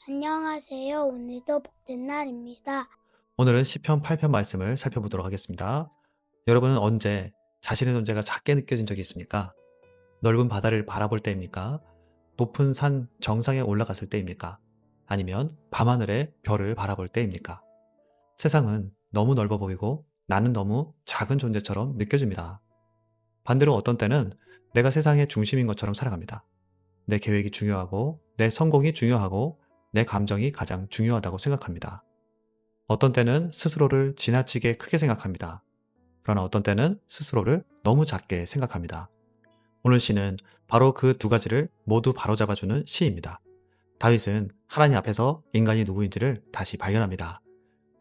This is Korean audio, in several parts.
안녕하세요. 오늘도 복된 날입니다. 오늘은 시편 8편 말씀을 살펴보도록 하겠습니다. 여러분은 언제 자신의 존재가 작게 느껴진 적이 있습니까? 넓은 바다를 바라볼 때입니까? 높은 산 정상에 올라갔을 때입니까? 아니면 밤하늘의 별을 바라볼 때입니까? 세상은 너무 넓어 보이고 나는 너무 작은 존재처럼 느껴집니다. 반대로 어떤 때는 내가 세상의 중심인 것처럼 살아갑니다. 내 계획이 중요하고 내 성공이 중요하고 내 감정이 가장 중요하다고 생각합니다. 어떤 때는 스스로를 지나치게 크게 생각합니다. 그러나 어떤 때는 스스로를 너무 작게 생각합니다. 오늘 시는 바로 그 두 가지를 모두 바로잡아주는 시입니다. 다윗은 하나님 앞에서 인간이 누구인지를 다시 발견합니다.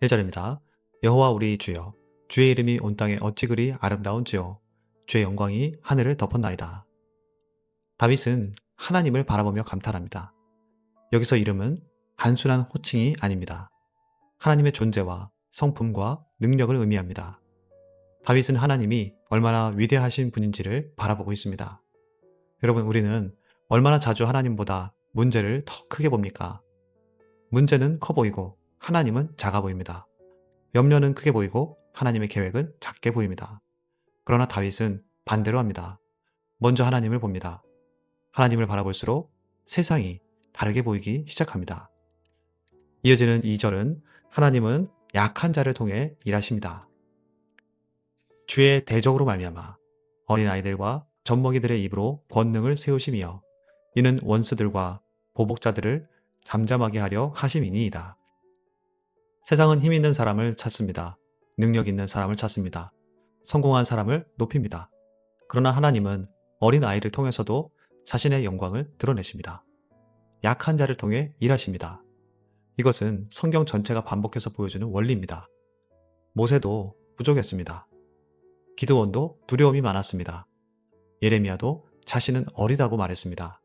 1절입니다. 여호와 우리 주여, 주의 이름이 온 땅에 어찌 그리 아름다운지요. 주의 영광이 하늘을 덮었나이다. 다윗은 하나님을 바라보며 감탄합니다. 여기서 이름은 단순한 호칭이 아닙니다. 하나님의 존재와 성품과 능력을 의미합니다. 다윗은 하나님이 얼마나 위대하신 분인지를 바라보고 있습니다. 여러분, 우리는 얼마나 자주 하나님보다 문제를 더 크게 봅니까? 문제는 커 보이고 하나님은 작아 보입니다. 염려는 크게 보이고 하나님의 계획은 작게 보입니다. 그러나 다윗은 반대로 합니다. 먼저 하나님을 봅니다. 하나님을 바라볼수록 세상이 다르게 보이기 시작합니다. 이어지는 2절은 하나님은 약한 자를 통해 일하십니다. 주의 대적으로 말미암아 어린아이들과 젖먹이들의 입으로 권능을 세우시며 이는 원수들과 보복자들을 잠잠하게 하려 하심이니이다. 세상은 힘 있는 사람을 찾습니다. 능력 있는 사람을 찾습니다. 성공한 사람을 높입니다. 그러나 하나님은 어린아이를 통해서도 자신의 영광을 드러내십니다. 약한 자를 통해 일하십니다. 이것은 성경 전체가 반복해서 보여주는 원리입니다. 모세도 부족했습니다. 기드온도 두려움이 많았습니다. 예레미야도 자신은 어리다고 말했습니다.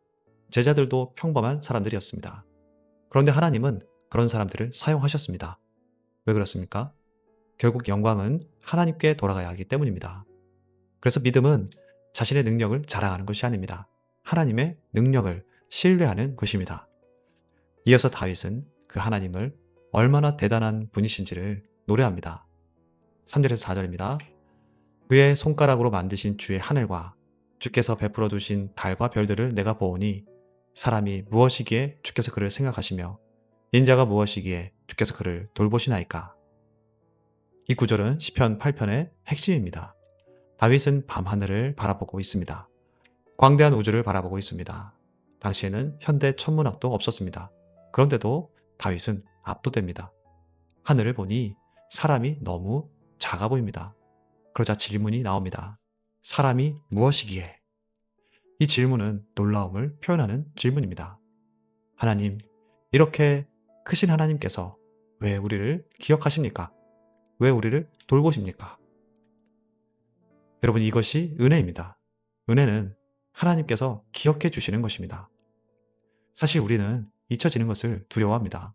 제자들도 평범한 사람들이었습니다. 그런데 하나님은 그런 사람들을 사용하셨습니다. 왜 그렇습니까? 결국 영광은 하나님께 돌아가야 하기 때문입니다. 그래서 믿음은 자신의 능력을 자랑하는 것이 아닙니다. 하나님의 능력을 신뢰하는 것입니다. 이어서 다윗은 그 하나님을 얼마나 대단한 분이신지를 노래합니다. 3절에서 4절입니다. 그의 손가락으로 만드신 주의 하늘과 주께서 베풀어 두신 달과 별들을 내가 보오니 사람이 무엇이기에 주께서 그를 생각하시며 인자가 무엇이기에 주께서 그를 돌보시나이까. 이 구절은 시편 8편의 핵심입니다. 다윗은 밤하늘을 바라보고 있습니다. 광대한 우주를 바라보고 있습니다. 당시에는 현대 천문학도 없었습니다. 그런데도 다윗은 압도됩니다. 하늘을 보니 사람이 너무 작아 보입니다. 그러자 질문이 나옵니다. 사람이 무엇이기에? 이 질문은 놀라움을 표현하는 질문입니다. 하나님, 이렇게 크신 하나님께서 왜 우리를 기억하십니까? 왜 우리를 돌보십니까? 여러분, 이것이 은혜입니다. 은혜는 하나님께서 기억해 주시는 것입니다. 사실 우리는 잊혀지는 것을 두려워합니다.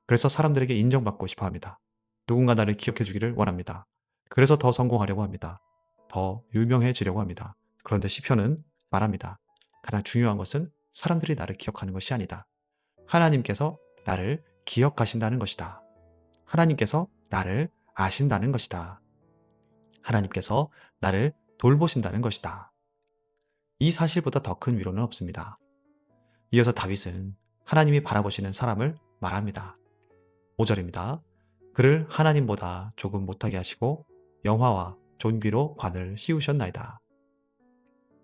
그래서 사람들에게 인정받고 싶어 합니다. 누군가 나를 기억해 주기를 원합니다. 그래서 더 성공하려고 합니다. 더 유명해지려고 합니다. 그런데 시편은 말합니다. 가장 중요한 것은 사람들이 나를 기억하는 것이 아니다. 하나님께서 나를 기억하신다는 것이다. 하나님께서 나를 아신다는 것이다. 하나님께서 나를 돌보신다는 것이다. 이 사실보다 더 큰 위로는 없습니다. 이어서 다윗은 하나님이 바라보시는 사람을 말합니다. 5절입니다. 그를 하나님보다 조금 못하게 하시고 영화와 존귀로 관을 씌우셨나이다.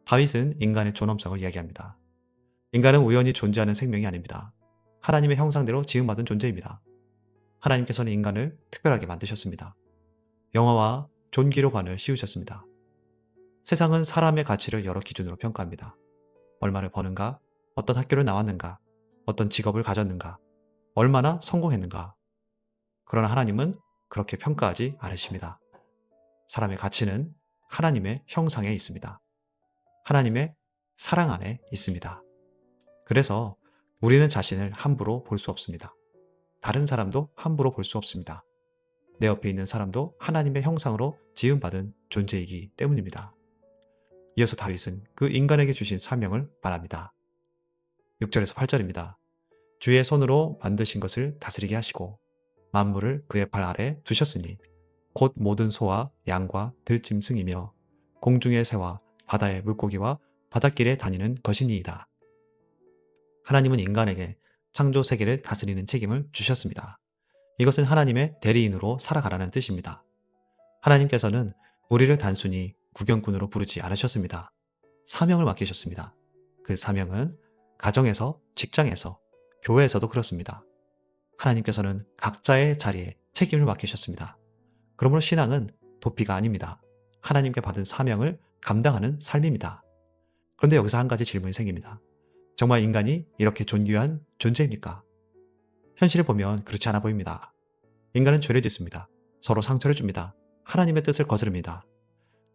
다윗은 인간의 존엄성을 이야기합니다. 인간은 우연히 존재하는 생명이 아닙니다. 하나님의 형상대로 지음받은 존재입니다. 하나님께서는 인간을 특별하게 만드셨습니다. 영화와 존귀로 관을 씌우셨습니다. 세상은 사람의 가치를 여러 기준으로 평가합니다. 얼마를 버는가, 어떤 학교를 나왔는가, 어떤 직업을 가졌는가, 얼마나 성공했는가. 그러나 하나님은 그렇게 평가하지 않으십니다. 사람의 가치는 하나님의 형상에 있습니다. 하나님의 사랑 안에 있습니다. 그래서 우리는 자신을 함부로 볼 수 없습니다. 다른 사람도 함부로 볼 수 없습니다. 내 옆에 있는 사람도 하나님의 형상으로 지음받은 존재이기 때문입니다. 이어서 다윗은 그 인간에게 주신 사명을 말합니다. 6절에서 8절입니다. 주의 손으로 만드신 것을 다스리게 하시고 만물을 그의 발 아래 두셨으니 곧 모든 소와 양과 들짐승이며 공중의 새와 바다의 물고기와 바닷길에 다니는 것이니이다. 하나님은 인간에게 창조 세계를 다스리는 책임을 주셨습니다. 이것은 하나님의 대리인으로 살아가라는 뜻입니다. 하나님께서는 우리를 단순히 구경꾼으로 부르지 않으셨습니다. 사명을 맡기셨습니다. 그 사명은 가정에서, 직장에서, 교회에서도 그렇습니다. 하나님께서는 각자의 자리에 책임을 맡기셨습니다. 그러므로 신앙은 도피가 아닙니다. 하나님께 받은 사명을 감당하는 삶입니다. 그런데 여기서 한 가지 질문이 생깁니다. 정말 인간이 이렇게 존귀한 존재입니까? 현실을 보면 그렇지 않아 보입니다. 인간은 죄를 짓습니다. 서로 상처를 줍니다. 하나님의 뜻을 거스릅니다.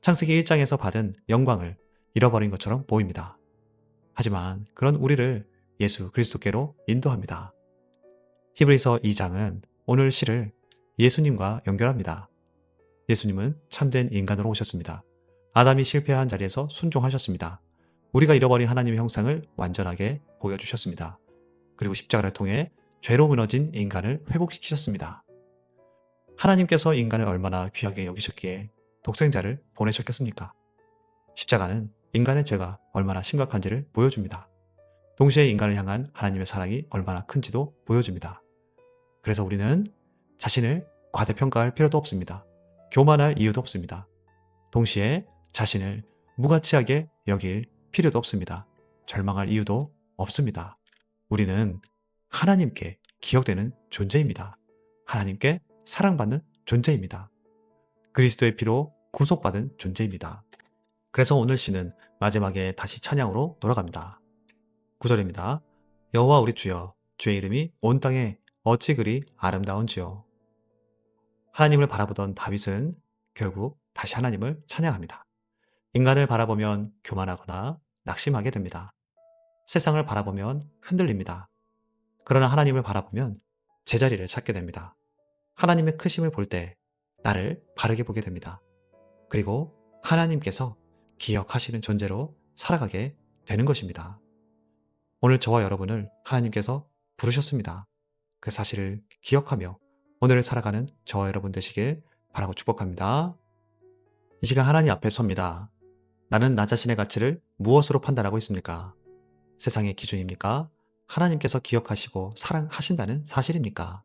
창세기 1장에서 받은 영광을 잃어버린 것처럼 보입니다. 하지만 그런 우리를 예수 그리스도께로 인도합니다. 히브리서 2장은 오늘 시를 예수님과 연결합니다. 예수님은 참된 인간으로 오셨습니다. 아담이 실패한 자리에서 순종하셨습니다. 우리가 잃어버린 하나님의 형상을 완전하게 보여주셨습니다. 그리고 십자가를 통해 죄로 무너진 인간을 회복시키셨습니다. 하나님께서 인간을 얼마나 귀하게 여기셨기에 독생자를 보내셨겠습니까? 십자가는 인간의 죄가 얼마나 심각한지를 보여줍니다. 동시에 인간을 향한 하나님의 사랑이 얼마나 큰지도 보여줍니다. 그래서 우리는 자신을 과대평가할 필요도 없습니다. 교만할 이유도 없습니다. 동시에 자신을 무가치하게 여길 필요도 없습니다. 절망할 이유도 없습니다. 우리는 하나님께 기억되는 존재입니다. 하나님께 사랑받는 존재입니다. 그리스도의 피로 구속받은 존재입니다. 그래서 오늘 시는 마지막에 다시 찬양으로 돌아갑니다. 9절입니다. 여호와 우리 주여, 주의 이름이 온 땅에 어찌 그리 아름다운지요. 하나님을 바라보던 다윗은 결국 다시 하나님을 찬양합니다. 인간을 바라보면 교만하거나 낙심하게 됩니다. 세상을 바라보면 흔들립니다. 그러나 하나님을 바라보면 제자리를 찾게 됩니다. 하나님의 크심을 볼 때 나를 바르게 보게 됩니다. 그리고 하나님께서 기억하시는 존재로 살아가게 되는 것입니다. 오늘 저와 여러분을 하나님께서 부르셨습니다. 그 사실을 기억하며 오늘을 살아가는 저와 여러분 되시길 바라고 축복합니다. 이 시간 하나님 앞에 섭니다. 나는 나 자신의 가치를 무엇으로 판단하고 있습니까? 세상의 기준입니까? 하나님께서 기억하시고 사랑하신다는 사실입니까?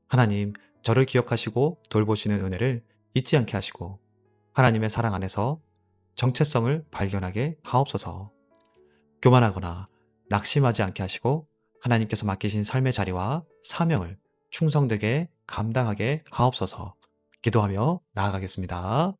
하나님, 저를 기억하시고 돌보시는 은혜를 잊지 않게 하시고 하나님의 사랑 안에서 정체성을 발견하게 하옵소서. 교만하거나 낙심하지 않게 하시고 하나님께서 맡기신 삶의 자리와 사명을 충성되게 감당하게 하옵소서. 기도하며 나아가겠습니다.